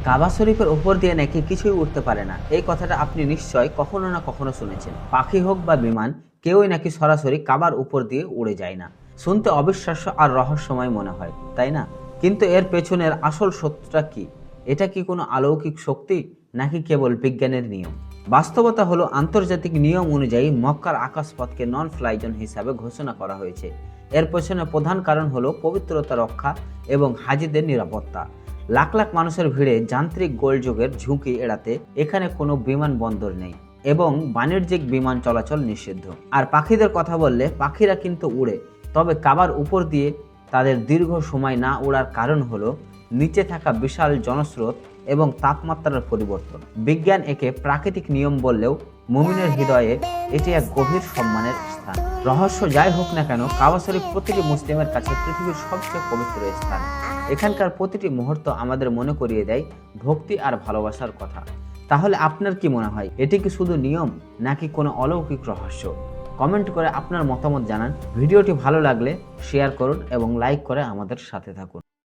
কাবা শরীফের উপর দিয়ে নাকি কিছুই উঠতে পারে না, এই কথাটা আপনি নিশ্চয় কখনো না কখনো শুনেছেন। পাখি হোক বা বিমান, কেউই নাকি সরাসরি কাবার উপর দিয়ে উড়ে যায় না। শুনতে অবিশ্বাস্য আর রহস্যময় মনে হয়, তাই না? কিন্তু এর পেছনের আসল সত্যটা কি? এটা কি কোনো অলৌকিক শক্তি, নাকি কেবল বিজ্ঞানের নিয়ম? বাস্তবতা হলো, আন্তর্জাতিক নিয়ম অনুযায়ী মক্কার আকাশপথকে নন ফ্লাই জোন হিসাবে ঘোষণা করা হয়েছে। এর পেছনে প্রধান কারণ হলো পবিত্রতা রক্ষা এবং হাজিদের নিরাপত্তা। লাখ লাখ মানুষের ভিড়ে যান্ত্রিক গোলযোগের ঝুঁকি এড়াতে এখানে কোনো বিমানবন্দর নেই এবং বাণিজ্যিক বিমান চলাচল নিষিদ্ধ। আর পাখিদের কথা বললে, পাখিরা কিন্তু উড়ে, তবে কাবার উপর দিয়ে তাদের দীর্ঘ সময় না ওড়ার কারণ হলো নিচে থাকা বিশাল জনস্রোত এবং তাপমাত্রার পরিবর্তন। বিজ্ঞান একে প্রাকৃতিক নিয়ম বললেও মুমিনের হৃদয়ে এটি এক গভীর সম্মানের স্থান। রহস্য যাই হোক না কেন, কাবা শরীফ প্রতিটি মুসলিমের কাছে পৃথিবীর সবচেয়ে পবিত্র স্থান। এখানকার প্রতিটি মুহূর্ত আমাদের মনে করিয়ে দেয় ভক্তি আর ভালোবাসার কথা। তাহলে আপনার কি মনে হয়, এটি কি শুধু নিয়ম, নাকি কোনো অলৌকিক রহস্য? কমেন্ট করে আপনার মতামত জানান। ভিডিওটি ভালো লাগলে শেয়ার করুন এবং লাইক করে আমাদের সাথে থাকুন।